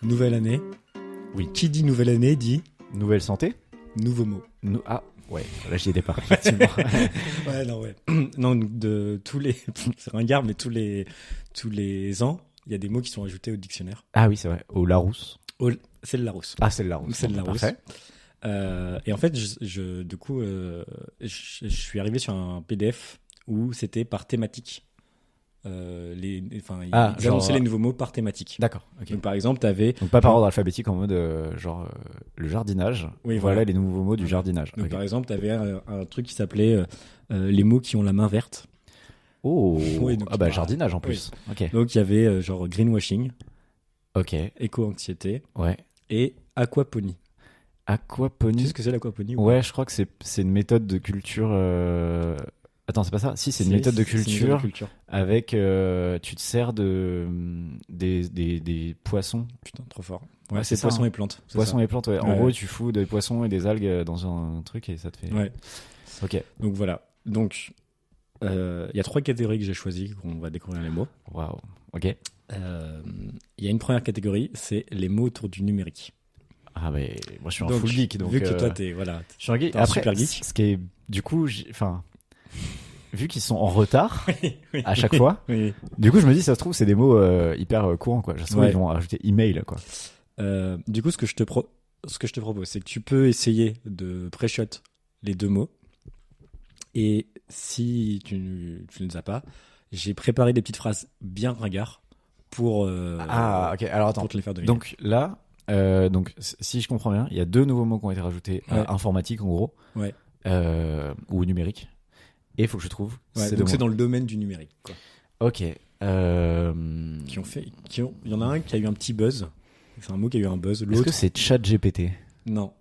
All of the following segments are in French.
Nouvelle année. Oui. Qui dit nouvelle année dit Nouvelle santé. nouveau mot. Ah, ouais, là j'y étais pas, effectivement. Ouais, non, ouais. Non, de tous les. C'est ringard, mais tous les ans, il y a des mots qui sont ajoutés au dictionnaire. Ah oui, c'est vrai. Au Larousse. C'est le Larousse. Ah, c'est le Larousse. C'est le Larousse. Parfait. Et en fait, du coup, je suis arrivé sur un PDF où c'était par thématique. Ils genre, annonçaient les nouveaux mots par thématique. D'accord, ok. Donc, par exemple, tu avais. Donc pas par ordre alphabétique en mode le jardinage. Oui, voilà voilà. les nouveaux mots du Voilà. jardinage. Donc, Ok. par exemple, tu avais un truc qui s'appelait les mots qui ont la main verte. Oh, Oui, donc, ah bah bah, jardinage en plus. Ok. Donc, il y avait genre greenwashing, Ok. éco-anxiété Ouais. et aquaponie. Tu sais Aquaponie. ce que c'est l'aquaponie ou Ouais, je crois que c'est une méthode de culture. Attends, c'est pas ça? Si, c'est une méthode de c'est une méthode culture de culture. avec tu te sers des poissons. Putain, trop fort. Ouais, Ouais, c'est c'est ça, poissons hein. et plantes. c'est Poissons et plantes, ouais. En Ouais. gros, tu fous des poissons et des algues dans un truc et ça te fait. ça. Ouais. Ok. Donc voilà. Donc il y a 3 catégories que j'ai choisies, qu'on va découvrir les mots. Waouh. Ok. Il y a une première catégorie, c'est les mots autour du numérique. Ah, mais moi je suis un Donc, full geek. Donc, vu que toi, t'es voilà. je suis un geek. t'es un Après, super geek. ce qui est. Du coup, enfin. Vu qu'ils sont en retard Oui. à chaque fois, Oui. du coup, je me dis, ça se trouve, c'est des mots hyper courants, quoi. Je sais Ouais. ils vont ajouter email, quoi. Du coup, ce que je te propose, c'est que tu peux essayer de pré-shot les 2 mots. Et si tu ne les as pas, j'ai préparé des petites phrases bien ringards pour, Ok. Alors attends. pour te les faire deviner. Donc là, si je comprends bien, il y a 2 nouveaux mots qui ont été rajoutés Ouais. informatique, en gros. Ouais. Ou numérique. Et il faut que je trouve. Ouais, ces donc deux c'est mots. dans le domaine du numérique. Quoi. Ok. Il y en a un qui a eu un petit buzz. C'est un mot qui a eu un buzz. Est-ce L'autre, que c'est ChatGPT? non.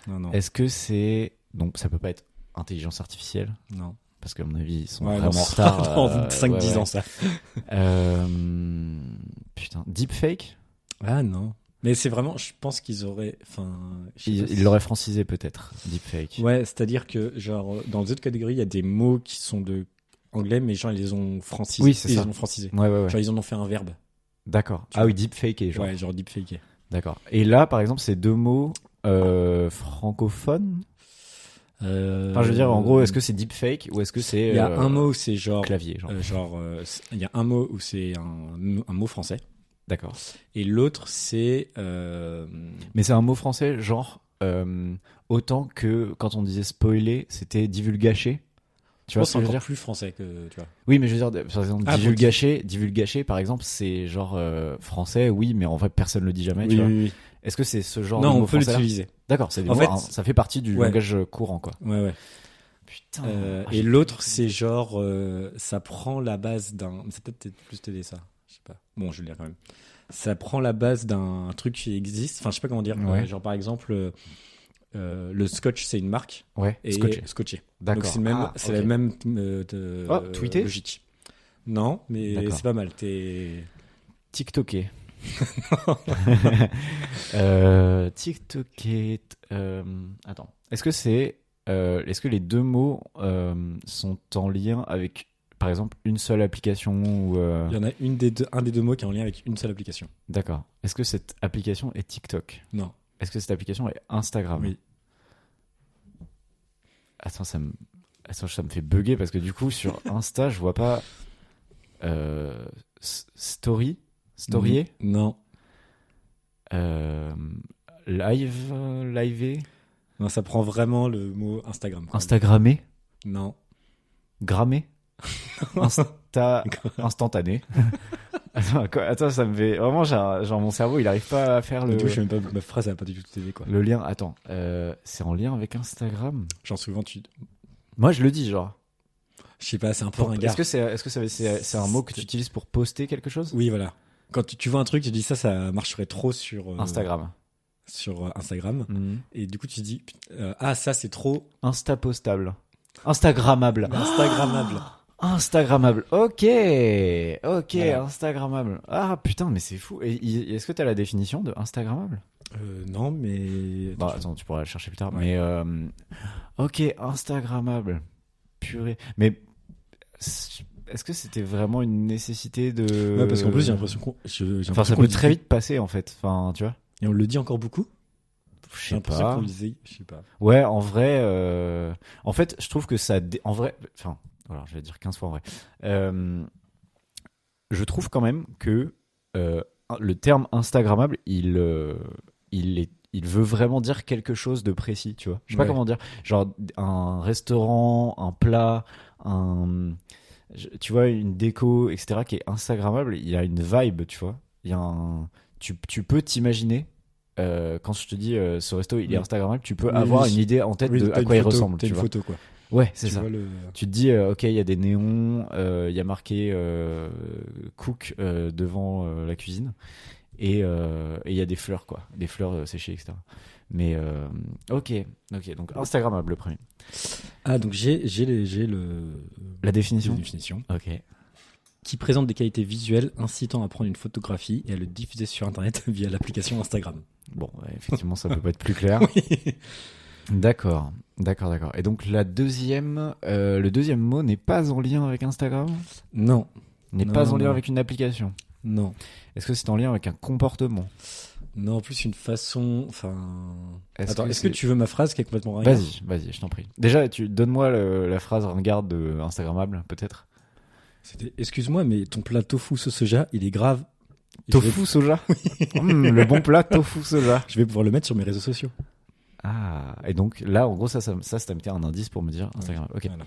Non. Est-ce que c'est. Donc ça peut pas être intelligence artificielle, Non. parce qu'à mon avis, ils sont Ouais, vraiment non, en retard. dans 5-10 ans, ça. Putain, deepfake. Ah non. Mais c'est vraiment, je pense qu'ils auraient. Enfin, je sais pas si- Ils l'auraient francisé peut-être, deepfake. Ouais, c'est-à-dire que, genre, dans les autres catégories, il y a des mots qui sont de anglais, mais genre, ils les ont francisés. Oui, c'est Ils ça. les ont francisés. Ouais. Genre, ils en ont fait un verbe. D'accord. Tu Ah vois. oui, deepfake et genre. Ouais, genre deepfake. D'accord. Et là, par exemple, c'est 2 mots francophones. Enfin, je veux dire, en gros, est-ce que c'est deepfake ou est-ce que c'est il y a un mot où c'est genre. clavier, genre. Il y a un mot où c'est un mot français. D'accord. Et l'autre, c'est. Mais c'est un mot français, genre autant que quand on disait spoiler, c'était divulgacher. Tu Je vois pense ce que que c'est je veux encore dire? plus français que. Tu vois. Oui, mais je veux dire, par exemple, Ah, divulgacher, par exemple, c'est genre français, oui, mais en vrai, personne le dit jamais, tu vois. Oui. Est-ce que c'est ce genre Non, de mot on peut français? l'utiliser. D'accord, c'est des En mots, fait, hein, ça fait partie du ouais. langage courant, quoi. Ouais. Putain. Et l'autre, c'est genre. Ça prend la base d'un. C'est peut-être plus t'aider ça. Je sais pas. Bon, je vais le dire quand même. Ça prend la base d'un truc qui existe. Enfin, je sais pas comment dire. Ouais. Genre, par exemple, le scotch, c'est une marque. Ouais, Et scotché. D'accord. Donc, c'est la ok. même tweeté logique. Non, mais D'accord. c'est pas mal. T'es. TikToké. TikToké. Attends. Est-ce que les 2 mots sont en lien avec, par exemple, une seule application ou Il y en a un des 2 mots qui est en lien avec une seule application. D'accord. Est-ce que cette application est TikTok? Non. Est-ce que cette application est Instagram? Oui. Attends, ça me fait bugger parce que du coup, sur Insta, je vois pas story, storyé, Non. live, Non, ça prend vraiment le mot Instagram. quoi. Instagrammé, Non. grammé, instantané. Attends, ça me fait vraiment, genre mon cerveau, il arrive pas à faire Du coup, je sais même pas, ma phrase n'a pas du tout t'aider quoi. le lien. Attends, c'est en lien avec Instagram? Genre souvent Moi, je le dis, genre. je sais pas, c'est un peu ringard. Est-ce que c'est un mot que tu utilises pour poster quelque chose? Oui, voilà. Quand tu vois un truc, tu dis ça marcherait trop sur Instagram. Sur Instagram. Mhm. Et du coup, tu dis ça c'est trop Instapostable. Instagrammable. Instagrammable. Instagrammable. Ok, Voilà. Instagrammable. Ah putain, mais c'est fou. Et est-ce que t'as la définition de Instagrammable? Non, mais Bah attends, tu pourras la chercher plus tard. Ouais. Mais ok, Instagrammable. Purée. Mais est-ce que c'était vraiment une nécessité de. Ouais, parce qu'en plus, j'ai l'impression qu'on. J'ai l'impression Enfin, ça qu'on peut le très dit- vite passer en fait. Enfin, tu vois. Et on le dit encore beaucoup. Je J'ai sais l'impression pas. qu'on le disait. Je sais pas. Ouais, en vrai, en fait, je trouve que en vrai, enfin, voilà, je vais dire 15 fois en vrai. Je trouve quand même que le terme Instagrammable, il veut vraiment dire quelque chose de précis, tu vois. Je sais pas Ouais. comment dire. Genre, un restaurant, un plat, tu vois, une déco, etc., qui est Instagrammable, il y a une vibe, tu vois. Il y a tu peux t'imaginer. Quand je te dis ce resto il est Oui. Instagrammable, tu peux Oui, avoir oui. une idée en tête Oui, de t'as à une quoi il photo, ressemble. T'as Tu une vois. photo, quoi. Ouais, c'est Tu ça. vois Tu te dis, ok, il y a des néons, il y a marqué cook devant la cuisine, et il y a des fleurs, quoi, des fleurs séchées, etc. Mais ok, donc Instagrammable le premier. Ah, donc j'ai La définition. la définition. Ok. Qui présente des qualités visuelles incitant à prendre une photographie et à le diffuser sur Internet via l'application Instagram. Bon, ouais, effectivement, ça peut pas être plus clair. D'accord. Et donc le deuxième mot n'est pas en lien avec Instagram, Non, n'est Non, pas en lien non. avec une application. non. Est-ce que c'est en lien avec un comportement? Non, en plus une façon. Enfin. Attends, est-ce que c'est- tu veux ma phrase qui est complètement ringard? Vas-y, je t'en prie. Déjà, donne-moi la phrase ringarde de Instagrammable, peut-être. C'était excuse-moi, mais ton plat tofu sauce soja, il est grave. Je vais- Tofu soja. Le bon plat tofu soja. Je vais pouvoir le mettre sur mes réseaux sociaux. Ah, et donc là, en gros, ça m'était un indice pour me dire Instagram. Ok, Voilà.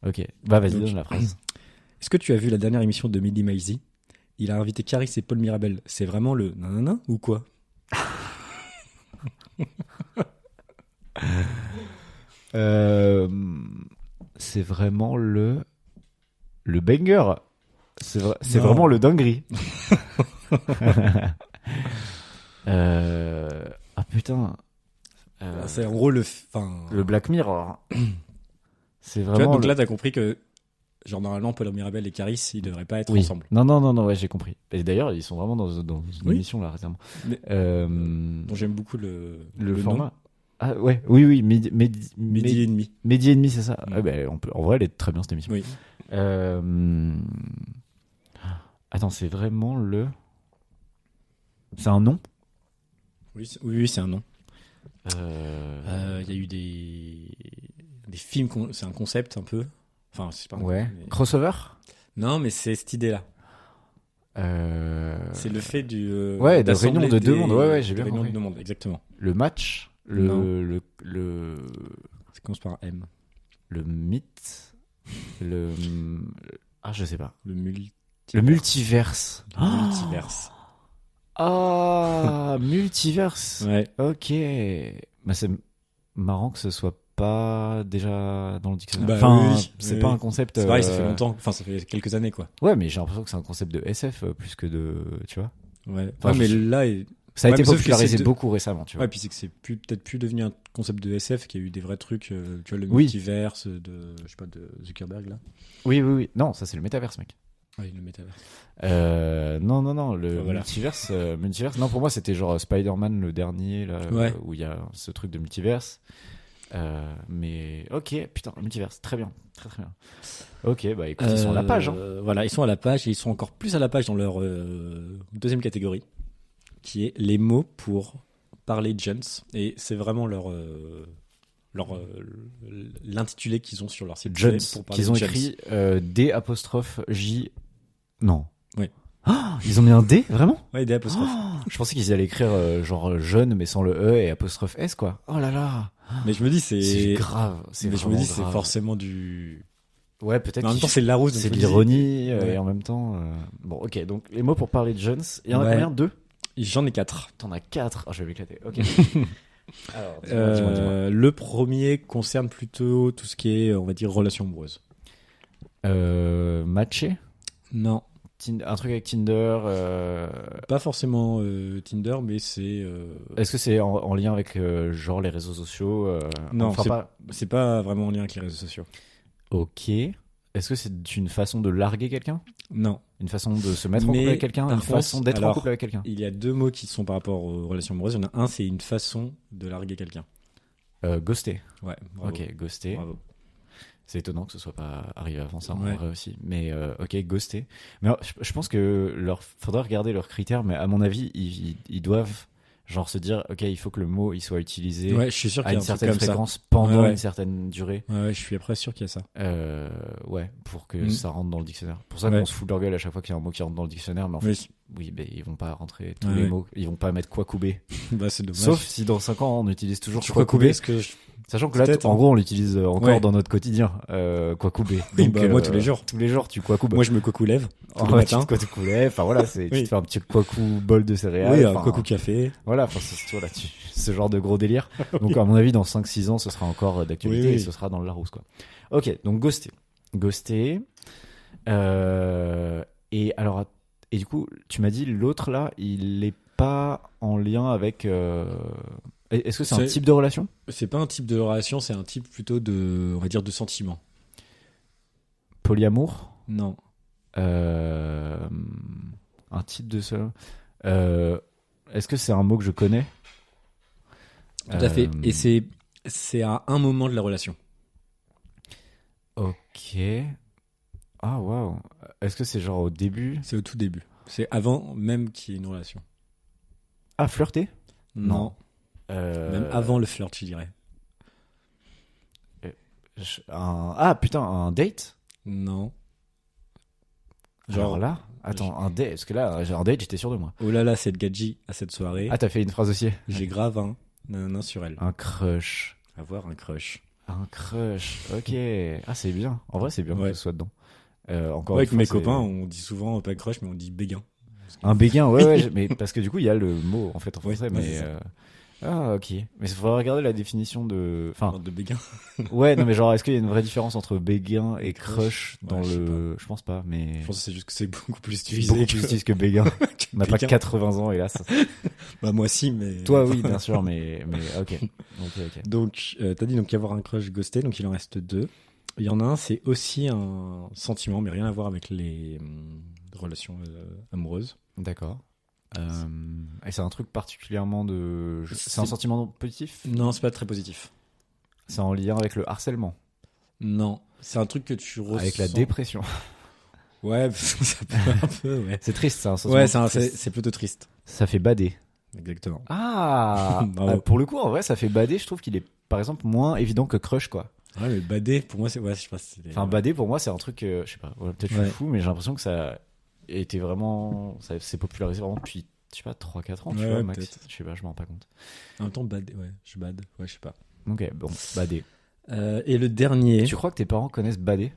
ok. Bah vas-y, Donc- donne la phrase. Est-ce que tu as vu la dernière émission de Mehdi Maizi? Il a invité Caris et Paul Mirabel. C'est vraiment le nanana ou quoi? C'est vraiment le banger. C'est Non. vraiment le dinguerie. Ah putain. C'est en gros le. Enfin. Le Black Mirror. C'est Tu vois, vraiment. donc là, t'as compris que. Genre, normalement, Paul Mirabel et Caris, ils devraient pas être Oui. ensemble. Non, ouais, j'ai compris. Et d'ailleurs, ils sont vraiment dans une Oui. émission là récemment. Mais- Euh, Donc, j'aime beaucoup le format. nom. Ah ouais, oui, Midi et demi. Midi et demi, c'est ça. Mm. Ah, bah, en vrai, elle est très bien cette émission. Oui. Attends, c'est vraiment c'est un nom? Oui, c'est un nom. Euh, Il y a eu des films, c'est un concept un peu. Enfin, c'est pas un Ouais. mais- Crossover? Non, mais c'est cette idée-là. Euh, C'est le fait du. Ouais, de d'assembler réunion de deux des- mondes. Ouais, j'ai de bien réunion compris. de deux mondes, exactement. Le match, Non. le Ça commence par un M. mythe, ah, je sais pas. Le multi. Le multiverse. Le multiverse. Ah, multiverse. Ouais. Ok. Bah, c'est marrant que ce soit pas déjà dans le dictionnaire. Bah Enfin, oui, c'est oui. pas un concept. C'est pareil, ça fait longtemps. Enfin, ça fait quelques années, quoi. Ouais, mais j'ai l'impression que c'est un concept de SF plus que de. Tu vois. Ouais. Enfin, mais je- là, Ça a Ouais, été mais sauf que popularisé c'est de- beaucoup récemment, tu vois. ouais, puis c'est que c'est peut-être plus devenu un concept de SF, qu'il y a eu des vrais trucs, tu vois, le Oui. multiverse je sais pas, de Zuckerberg, là. Oui. Non, ça c'est le métaverse, mec. Oui, le métaverse. Non, le Enfin, voilà. multiverse. Non, pour moi, c'était genre Spider-Man le dernier, là, Ouais. où il y a ce truc de multiverse. Mais ok, putain, multiverse, très bien, très bien. Ok, bah écoute, ils sont à la page. Hein. Voilà, ils sont à la page et ils sont encore plus à la page dans leur deuxième catégorie, qui est les mots pour parler jeunes. Et c'est vraiment l'intitulé qu'ils ont sur leur site. Jones, pour parler qu'ils ont de jeunes. écrit D''J. Non. Oui. Ah, ils ont mis un D, vraiment? Ouais, des apostrophes. Je pensais qu'ils allaient écrire genre jeune, mais sans le E et apostrophe S, quoi. Oh là là. Mais je me dis, C'est grave. Mais je me vraiment dis, c'est grave. forcément du. Ouais, peut-être. Mais en même qu'ils- temps, c'est Larousse. donc C'est je de me dis- l'ironie Ouais. et en même temps. Bon, ok, donc les mots pour parler de Jones. Il y en a Ouais. combien? 2? J'en ai 4. T'en as 4. Oh, je vais m'éclater. Ok. Alors, dis-moi. Le premier concerne plutôt tout ce qui est, on va dire, relation amoureuse. Matcher? Non, Un truc avec Tinder. pas forcément Tinder, mais c'est. Est-ce que c'est en lien avec genre les réseaux sociaux? Non, enfin, c'est- pas. C'est pas vraiment en lien avec les réseaux sociaux. Ok. Est-ce que c'est une façon de larguer quelqu'un? Non. Une façon de se mettre en Mais, couple avec quelqu'un? par Une contre, façon d'être en alors, couple avec quelqu'un? Il y a deux mots qui sont par rapport aux relations amoureuses. Il y en a un, c'est une façon de larguer quelqu'un. Ghoster. Ouais, bravo. Ok, ghoster. Bravo. C'est étonnant que ce soit pas arrivé avant ça, en Ouais. vrai aussi. Mais ok, ghoster. Mais je pense que faudrait regarder leurs critères, mais à mon avis, ils doivent genre se dire, ok, il faut que le mot il soit utilisé Ouais, je suis sûr à qu'il y a une un truc certaine comme ça. fréquence pendant Ouais. une certaine durée. Ouais, je suis après sûr qu'il y a ça. Ouais, pour que Mm. ça rentre dans le dictionnaire. Pour ça Ouais. qu'on se fout de leur gueule à chaque fois qu'il y a un mot qui rentre dans le dictionnaire, mais en fait, Oui. oui, ben ils vont pas rentrer tous Ouais, les ouais. mots, ils vont pas mettre Kwakubé. Bah, c'est dommage. Sauf si dans 5 ans on utilise toujours tu crois Kwakubé. est-ce que Sachant que là, peut-être, en hein. gros, on l'utilise encore Ouais. dans notre quotidien, Kwakubé. Oui, bah, moi, tous les jours. Tous les jours, tu Kwakubes. moi je me cocu lève tous les Ouais, tu matins. te Kwakubé. Enfin voilà, tu Oui. te fais un petit Kwaku bol de céréales. Oui, un enfin, cocu café. Voilà, enfin, c'est tout là-dessus. Ce genre de gros délire. Donc, à mon avis, dans 5-6 ans, ce sera encore d'actualité Oui, oui. et ce sera dans le Larousse, quoi. Ok, donc ghoster. Ghoster. Et alors, et du coup, tu m'as dit l'autre là, il est pas en lien avec. Est-ce que c'est un C'est- type de relation? C'est pas un type de relation, c'est un type plutôt de, on va dire, de sentiment. Polyamour? Non. Un type de ça. Est-ce que c'est un mot que je connais? Tout à fait. Et c'est à un moment de la relation. Ok. Ah, waouh. Est-ce que c'est genre au début? C'est au tout début. C'est avant même qu'il y ait une relation. Ah, flirter? Non. Même avant le flirt, je dirais. Ah, putain, un date? Non. Genre Genre, là? Attends, un date. Parce que là, un date, j'étais sûr de moi. oh là là, cette gadji à cette soirée, Ah, t'as fait une phrase aussi? j'ai grave un nanana sur elle. Un crush. Avoir un crush. Un crush. Ok. Ah, c'est bien. En vrai, c'est bien Ouais. que ce soit dedans. Encore Ouais, une avec fois, mes c'est- copains, on dit souvent pas crush, mais on dit béguin. Un béguin, ouais, mais parce que du coup, il y a le mot en fait en Ouais, français, ouais, mais. c'est ça. Ah, ok. Mais il faudrait regarder la définition de. Enfin, De béguin. ouais, non, mais genre, est-ce qu'il y a une vraie différence entre béguin et crush dans Ouais, je sais le. Je pense pas, mais. Je pense que c'est juste que c'est beaucoup plus C'est utilisé. beaucoup plus utilisé que béguin. On n'a pas béguin. 80 ans, hélas. Bah, moi si, mais. Toi, oui, bien sûr, mais ok. Ok. Donc, t'as dit donc y avoir un crush ghosté, donc il en reste 2. Il y en a un, c'est aussi un sentiment, mais rien à voir avec les relations amoureuses. D'accord. Et c'est un truc particulièrement de. C'est un C'est- sentiment positif? Non, c'est pas très positif. C'est en lien avec le harcèlement? Non, c'est un truc que tu ressens. Avec la dépression? Ouais, ça peut un peu, ouais. C'est triste, c'est un sentiment Ouais, triste. c'est plutôt triste. Ça fait bader. Exactement. Ah, Bravo. pour le coup, en vrai, ça fait bader. Je trouve qu'il est, par exemple, moins évident que crush, quoi. Ouais, mais bader, pour moi, c'est. Ouais, je sais pas si c'est. Enfin, bader, pour moi, c'est un truc, je sais pas, ouais, peut-être je Ouais. suis fou, mais j'ai l'impression que ça a été vraiment. Ça s'est popularisé vraiment depuis, je sais pas, 3-4 ans, tu Ouais, vois, ouais, max. peut-être. Je sais pas, je m'en rends pas compte. En même temps, bad, ouais, je bad, ouais, je sais pas. Ok, bon, bader. Et le dernier. Tu crois que tes parents connaissent bader?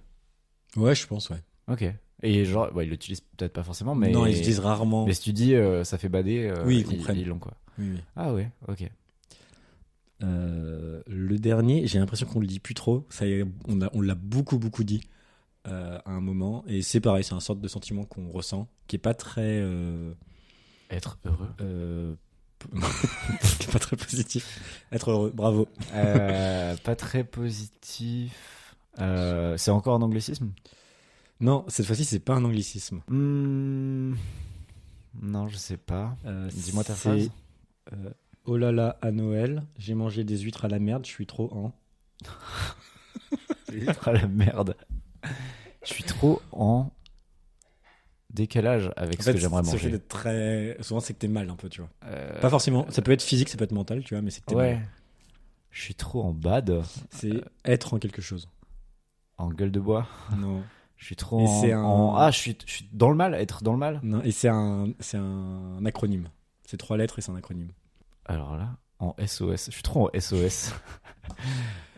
Ouais, je pense, ouais. Ok. Et genre, ouais, ils l'utilisent peut-être pas forcément, mais. Non, ils se disent rarement. Mais si tu dis ça fait bader, Oui, ils comprennent. ils l'ont, quoi. Oui, oui. Ah ouais, ok. Le dernier, j'ai l'impression qu'on le dit plus trop. Ça y est, on l'a beaucoup dit à un moment. Et c'est pareil, c'est un sorte de sentiment qu'on ressent, qui est pas très, Être heureux. qui est pas très positif. Être heureux, bravo. Pas très positif. C'est encore un anglicisme? Non, cette fois-ci, c'est pas un anglicisme. Non, je sais pas. Dis-moi ta c'est, phrase. Oh là là, à Noël, j'ai mangé des huîtres à la merde, je suis trop en. Ah la merde. Je suis trop en décalage avec En ce que fait, j'aimerais ça fait manger. d'être très. Souvent, c'est que t'es mal un peu, tu vois. Pas forcément. Ça peut être physique, ça peut être mental, tu vois, mais c'est que t'es Ouais. mal. Je suis trop en bad. C'est être en quelque chose. En gueule de bois. Non. Je suis trop Et en, c'est Ah, je suis dans le mal. Être dans le mal. Non, et c'est un acronyme. C'est 3 lettres et c'est un acronyme. Alors là, en SOS. Je suis trop en SOS.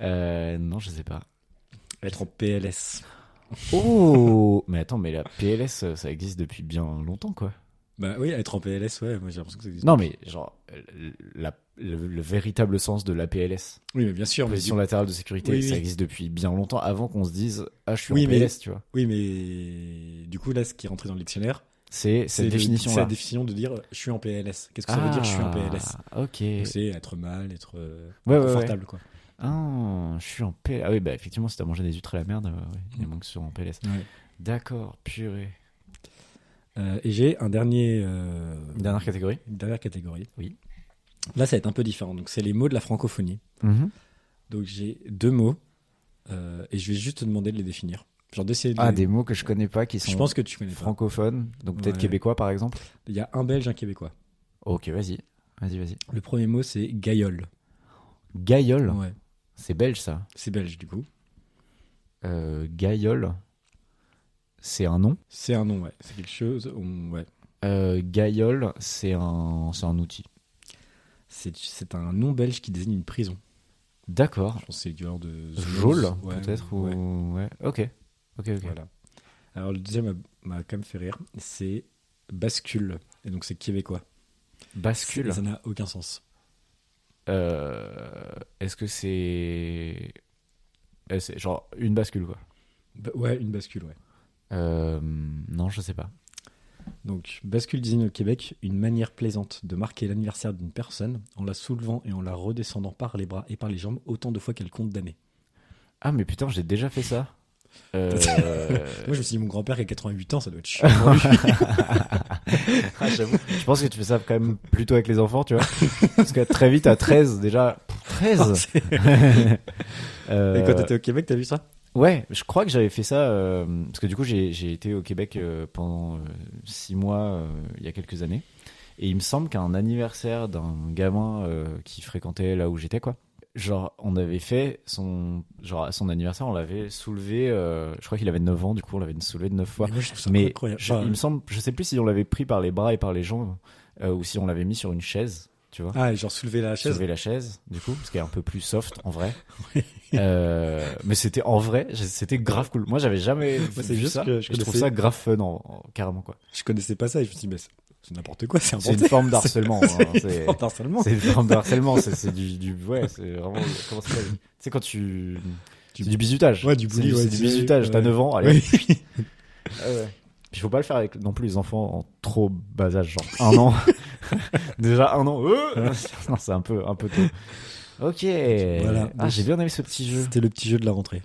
Non, je sais pas. Être en PLS. Oh. Mais attends, mais la PLS, ça existe depuis bien longtemps, quoi. Bah oui, être en PLS, ouais, moi j'ai l'impression que ça existe. Non, mais genre, le véritable sens de la PLS, Oui, mais bien sûr. Mais position latérale de sécurité, Oui, ça oui. existe depuis bien longtemps, avant qu'on se dise « Ah, je suis Oui, en mais- PLS », tu vois. Oui, mais du coup, là, ce qui est rentré dans le dictionnaire, C'est c'est cette c'est la définition-là. définition de dire je suis en PLS. Qu'est-ce que ça veut dire je suis en PLS? Ok. Donc, c'est être mal, être Ouais, ouais, confortable, quoi. Ah, je suis en PLS. Ah oui, bah effectivement, si t'as mangé des huîtres à la merde, ouais, il y a moins que sur en PLS. Ouais. D'accord, purée. Et j'ai un dernier. Une dernière catégorie. Une dernière catégorie. Oui. Là, ça va être un peu différent. Donc, c'est les mots de la francophonie. Mhm. Donc, j'ai 2 mots Et je vais juste te demander de les définir. Genre d'essayer de Ah, les- des mots que je connais pas qui sont Je pense que tu connais pas. francophones, donc peut-être Ouais. québécois par exemple. Il y a un belge, un québécois. Ok, vas-y. Vas-y. Le premier mot, c'est gaïole. Gaïole, Ouais. c'est belge ça. C'est belge, du coup. Gaïole, c'est un nom. C'est un nom, ouais. C'est quelque chose. Ouais. Gaïole, c'est un outil. C'est un nom belge qui désigne une prison. D'accord. Je pense que c'est du genre de. Geôle, Ouais, peut-être ouais. ou... Ouais. Ok. Voilà. Alors, le deuxième m'a quand même fait rire. C'est bascule. Et donc, c'est québécois. Bascule. Ça n'a aucun sens. Est-ce que c'est genre une bascule quoi? Ouais, une bascule, ouais. Non, je sais pas. Donc, bascule désigne au Québec une manière plaisante de marquer l'anniversaire d'une personne en la soulevant et en la redescendant par les bras et par les jambes autant de fois qu'elle compte d'années. Ah mais putain, j'ai déjà fait ça. Moi, je me suis dit, mon grand-père qui a 88 ans, ça doit être chiant pour lui. Ah, j'avoue. Je pense que tu fais ça quand même plutôt avec les enfants, tu vois. Parce que très vite à 13 déjà. 13 Et quand t'étais au Québec, t'as vu ça? Ouais, je crois que j'avais fait ça parce que du coup j'ai été au Québec pendant 6 mois il y a quelques années et il me semble qu'un anniversaire d'un gamin qui fréquentait là où j'étais quoi, genre on avait fait à son anniversaire on l'avait soulevé, je crois qu'il avait 9 ans, du coup on l'avait soulevé de 9 fois, Mais moi, je trouve ça mais incroyable. il me semble, je sais plus si on l'avait pris par les bras et par les jambes ou si on l'avait mis sur une chaise, tu vois. Ah, et genre soulever la chaise. Soulever la chaise, du coup, parce qu'elle est un peu plus soft en vrai. Mais c'était en vrai, c'était grave cool. Moi, j'avais jamais c'est vu juste ça. que Je trouve ça grave fun, carrément quoi. Je connaissais pas ça et je me suis dit, mais c'est n'importe quoi, c'est C'est inventé. une forme d'harcèlement. hein, C'est un harcèlement. C'est une forme de harcèlement. C'est ouais, c'est vraiment. Comment ça s'appelle ? Tu sais quand c'est du bizutage. Ouais, du bully, C'est ouais, du du- bizutage. T'as ouais. 9 ans, allez. Oui. Ouais. Puis faut pas le faire avec non plus les enfants en trop bas âge, genre 1 an. Déjà 1 an. Non, c'est un peu tôt. Ok. Voilà. Ah, j'ai bien aimé ce petit jeu. C'était le petit jeu de la rentrée.